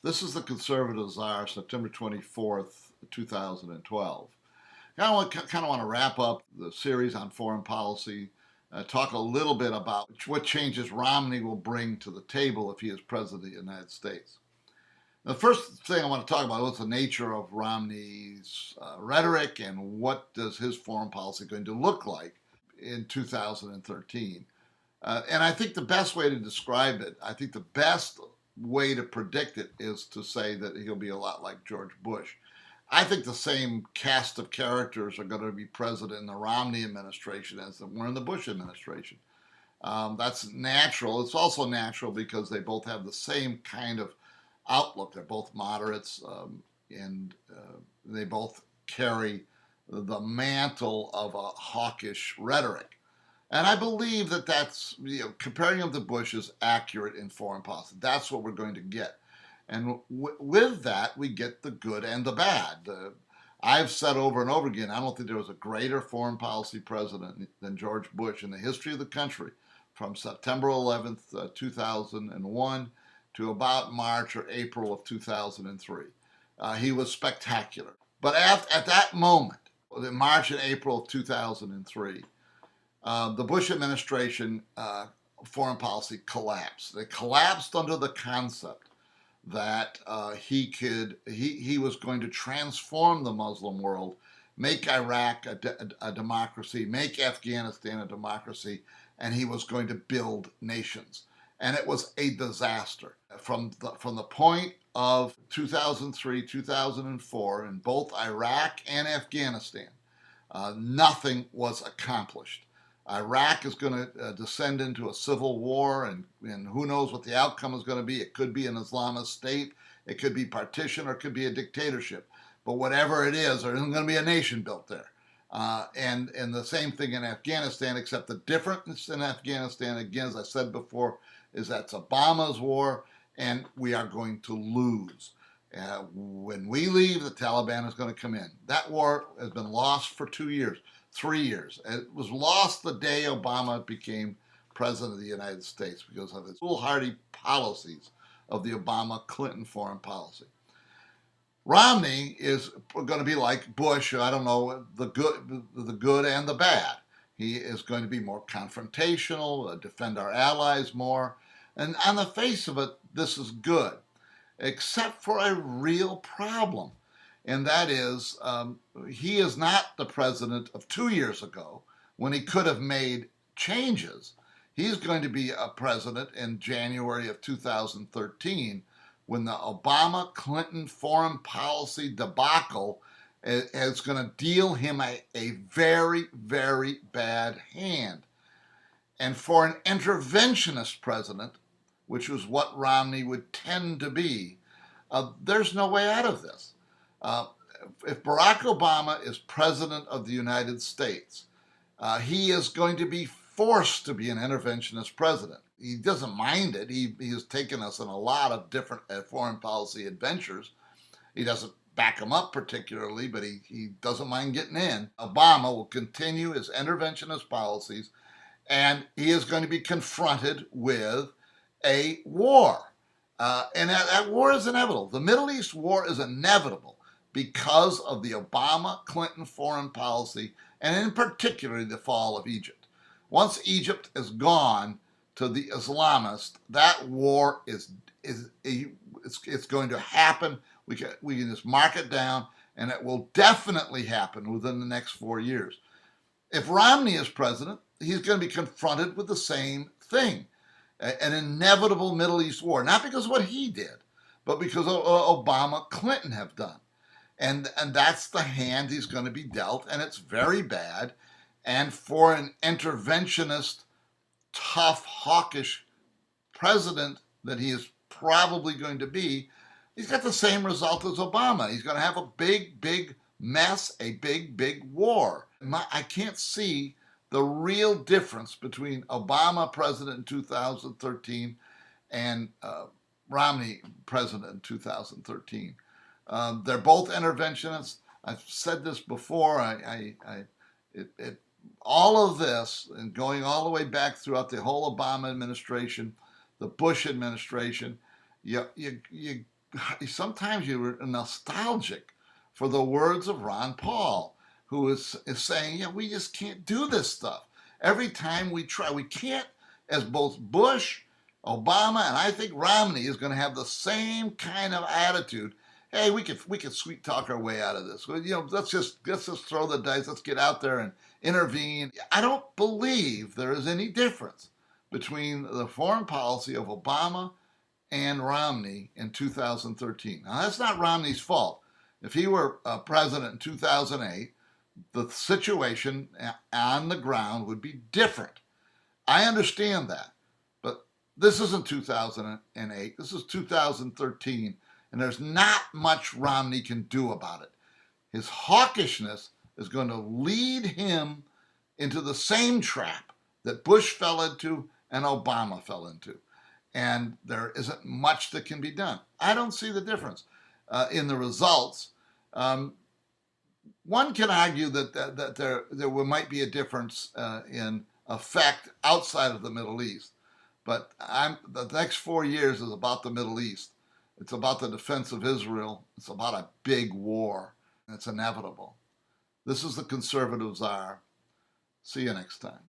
This is the Conservative Czar, September 24th, 2012. I kind of want to wrap up the series on foreign policy, talk a little bit about what changes Romney will bring to the table if he is president of the United States. The first thing I want to talk about is the nature of Romney's rhetoric and what does his foreign policy going to look like in 2013. And I think the best way to describe it, I think the best way to predict it is to say that he'll be a lot like George Bush. I think the same cast of characters are going to be present in the Romney administration as they were in the Bush administration. That's natural. It's also natural because they both have the same kind of outlook. They're both moderates, and they both carry the mantle of a hawkish rhetoric. And I believe that that's, comparing them to Bush is accurate in foreign policy. That's what we're going to get. And with that, we get the good and the bad. I've said over and over again, I don't think there was a greater foreign policy president than George Bush in the history of the country, from September 11th, 2001 to about March or April of 2003. He was spectacular. But at that moment, in March and April of 2003, the Bush administration foreign policy collapsed. They collapsed under the concept that he was going to transform the Muslim world, make Iraq a democracy, make Afghanistan a democracy, and he was going to build nations. And it was a disaster. From the point of 2003, 2004, in both Iraq and Afghanistan, nothing was accomplished. Iraq is going to descend into a civil war, and who knows what the outcome is going to be. It could be an Islamist state, it could be partition, or it could be a dictatorship. But whatever it is, there isn't going to be a nation built there. And the same thing in Afghanistan, except the difference in Afghanistan, again, as I said before, is that's Obama's war, and we are going to lose. When we leave, the Taliban is going to come in. That war has been lost for 2 years. 3 years. It was lost the day Obama became president of the United States because of his foolhardy policies of the Obama-Clinton foreign policy. Romney is going to be like Bush, I don't know, the good and the bad. He is going to be more confrontational, defend our allies more. And on the face of it, this is good, except for a real problem. And that is, he is not the president of 2 years ago when he could have made changes. He's going to be a president in January of 2013 when the Obama-Clinton foreign policy debacle is going to deal him a very, very bad hand. And for an interventionist president, which was what Romney would tend to be, there's no way out of this. If Barack Obama is president of the United States, he is going to be forced to be an interventionist president. He doesn't mind it. He has taken us in a lot of different foreign policy adventures. He doesn't back him up particularly, but he doesn't mind getting in. Obama will continue his interventionist policies, and he is going to be confronted with a war. And that war is inevitable. The Middle East war is inevitable because of the Obama-Clinton foreign policy, and in particular the fall of Egypt. Once Egypt is gone to the Islamists, that war it's going to happen. We can just mark it down, and it will definitely happen within the next 4 years. If Romney is president, he's going to be confronted with the same thing, an inevitable Middle East war, not because of what he did, but because of Obama-Clinton have done. And that's the hand he's going to be dealt, and it's very bad. And for an interventionist, tough, hawkish president that he is probably going to be, he's got the same result as Obama. He's going to have a big, big mess, a big, big war. I can't see the real difference between Obama president in 2013 and Romney president in 2013. They're both interventionists. I've said this before. All of this, and going all the way back throughout the whole Obama administration, the Bush administration, you sometimes you're nostalgic for the words of Ron Paul, who is saying, yeah, we just can't do this stuff. Every time we try, we can't, as both Bush, Obama, and I think Romney is going to have the same kind of attitude. Hey, we could sweet talk our way out of this. Well, let's just throw the dice. Let's get out there and intervene. I don't believe there is any difference between the foreign policy of Obama and Romney in 2013. Now, that's not Romney's fault. If he were president in 2008, the situation on the ground would be different. I understand that. But this isn't 2008. This is 2013. And there's not much Romney can do about it. His hawkishness is going to lead him into the same trap that Bush fell into and Obama fell into. And there isn't much that can be done. I don't see the difference in the results. One can argue that there might be a difference in effect outside of the Middle East, but the next 4 years is about the Middle East. It's about the defense of Israel. It's about a big war. It's inevitable. This is the Conservative Czar. See you next time.